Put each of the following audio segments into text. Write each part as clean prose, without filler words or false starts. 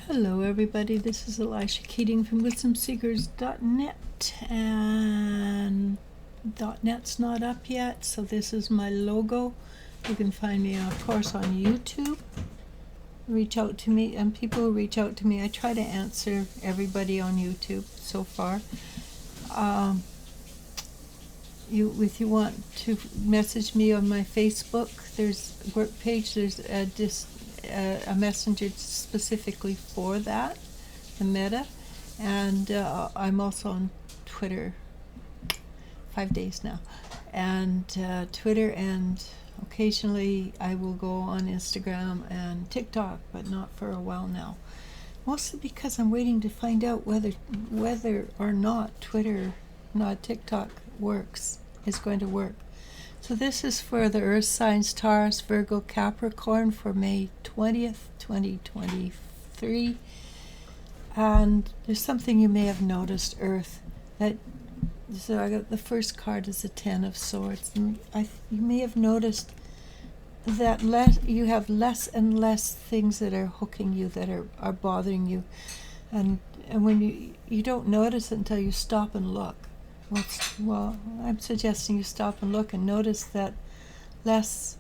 Hello everybody, this is ELIZ-SHA Keating from WisdomSeekers.net, and .net's not up yet, so this is my logo. You can find me of course on YouTube. Reach out to me, and people who reach out to me, I try to answer everybody on YouTube so far. If you want to message me on my Facebook, there's a work page, there's a messenger specifically for that, the Meta, and I'm also on Twitter 5 days now, and Twitter, and occasionally I will go on Instagram and TikTok, but not for a while now, mostly because I'm waiting to find out whether or not TikTok is going to work. So this is for the Earth signs Taurus, Virgo, Capricorn for May 20th, 2023. And there's something you may have noticed, Earth, so I got the first card is the Ten of Swords. And you may have noticed that you have less and less things that are hooking you, that are bothering you. And when you don't notice it until you stop and look. Well, I'm suggesting you stop and look and notice that there's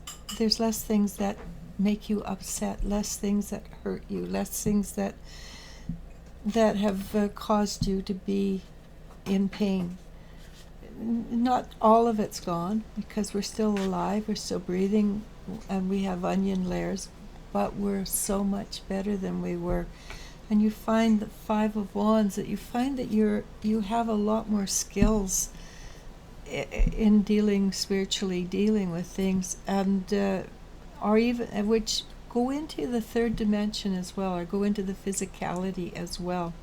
less things that make you upset, less things that hurt you, less things that have caused you to be in pain. Not all of it's gone, because we're still alive, we're still breathing, and we have onion layers, but we're so much better than we were. And you find the Five of Wands, that you find that you have a lot more skills in spiritually dealing with things, and or even which go into the third dimension as well, or go into the physicality as well,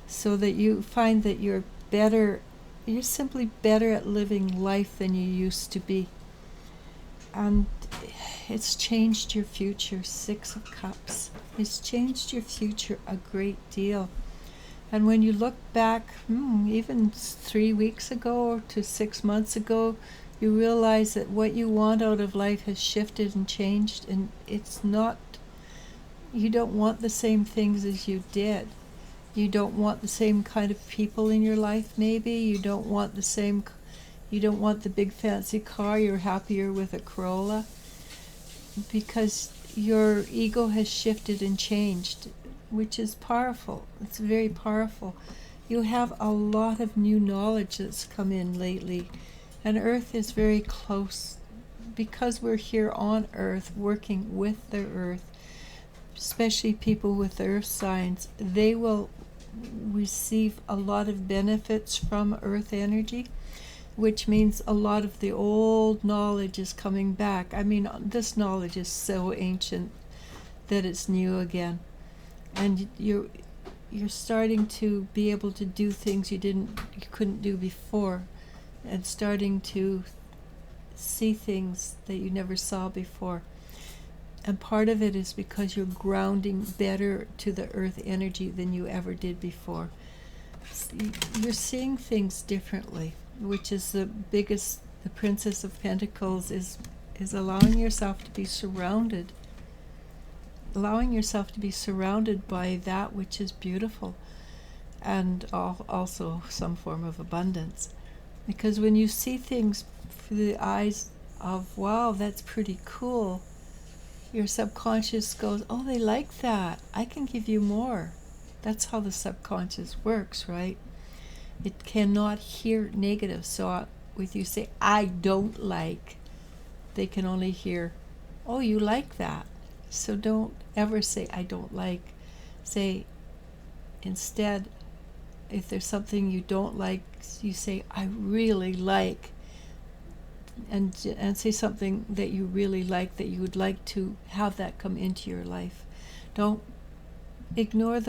so that you find that you're simply better at living life than you used to be. And it's changed your future. Six of Cups. It's changed your future a great deal. And when you look back, even 3 weeks ago to 6 months ago, you realize that what you want out of life has shifted and changed, and it's not, you don't want the same things as you did. You don't want the same kind of people in your life, maybe. You don't want the big fancy car. You're happier with a Corolla, because your ego has shifted and changed, which is powerful. It's very powerful. You have a lot of new knowledge that's come in lately, and Earth is very close, because we're here on Earth working with the Earth, especially people with Earth signs. They will receive a lot of benefits from Earth energy, which means a lot of the old knowledge is coming back. I mean, this knowledge is so ancient that it's new again. And you're starting to be able to do things you couldn't do before, and starting to see things that you never saw before. And part of it is because you're grounding better to the Earth energy than you ever did before. You're seeing things differently, which is the biggest. The Princess of Pentacles is allowing yourself to be surrounded by that which is beautiful, and also some form of abundance. Because when you see things through the eyes of, wow, that's pretty cool, your subconscious goes, oh, they like that, I can give you more. That's how the subconscious works, right? It cannot hear negative. So if you say, I don't like, they can only hear, oh, you like that. So don't ever say, I don't like. Say, instead, if there's something you don't like, you say, I really like. And say something that you really like, that you would like to have that come into your life. Don't ignore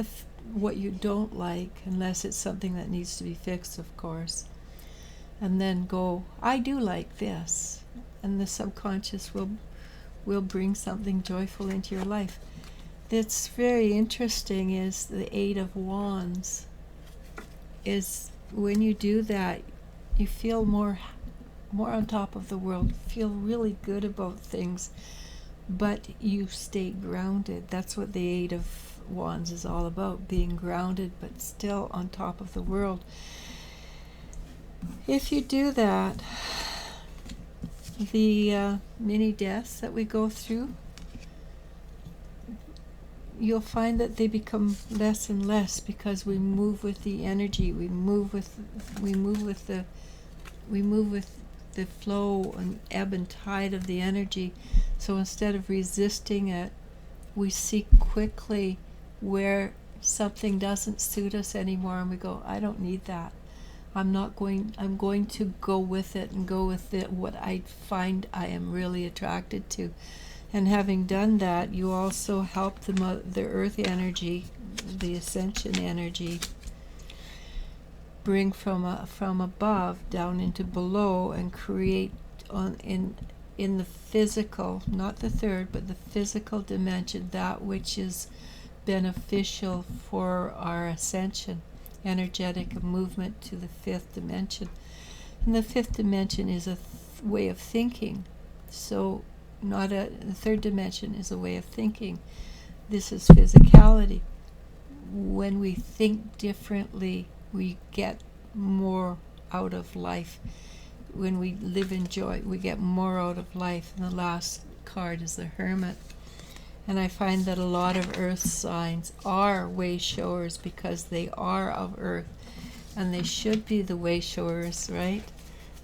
what you don't like, unless it's something that needs to be fixed, of course. And then go, I do like this. And the subconscious will bring something joyful into your life. That's very interesting, is the Eight of Wands. Is when you do that, you feel more on top of the world, feel really good about things, but you stay grounded. That's what the Eight of Wands is all about, being grounded but still on top of the world. If you do that, the many deaths that we go through, you'll find that they become less and less because we move with the energy. We move with the flow and ebb and tide of the energy. So instead of resisting it, we see quickly where something doesn't suit us anymore, and we go, I don't need that. I'm going to go with it and go with it, what I find I am really attracted to. And having done that, you also help the earth energy, the ascension energy, bring from above down into below and create in the physical, not the third, but the physical dimension, that which is beneficial for our ascension, energetic movement to the fifth dimension. And the fifth dimension is a way of thinking. So the third dimension is a way of thinking. This is physicality. When we think differently, we get more out of life. When we live in joy, we get more out of life. And the last card is the Hermit. And I find that a lot of earth signs are way showers because they are of earth. And they should be the way showers, right?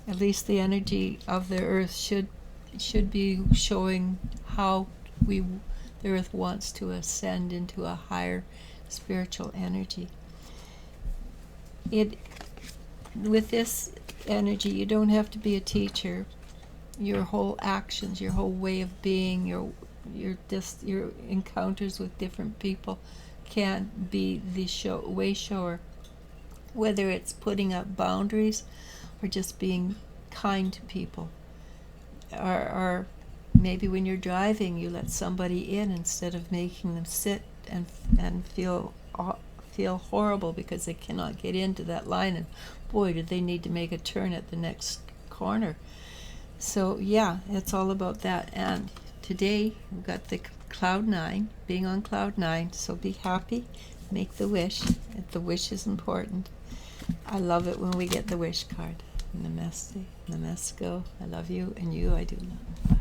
At least the energy of the earth should be showing how the earth wants to ascend into a higher spiritual energy. With this energy, you don't have to be a teacher. Your whole actions, your whole way of being, your encounters with different people can be the way shower. Whether it's putting up boundaries or just being kind to people. Or maybe when you're driving, you let somebody in instead of making them sit and feel horrible because they cannot get into that line, and boy, do they need to make a turn at the next corner. So yeah, it's all about that. And today we've got the cloud 9, being on cloud 9, so be happy, make the wish. The wish is important. I love it when we get the wish card. Namaste, namasko, I love you, and you I do love.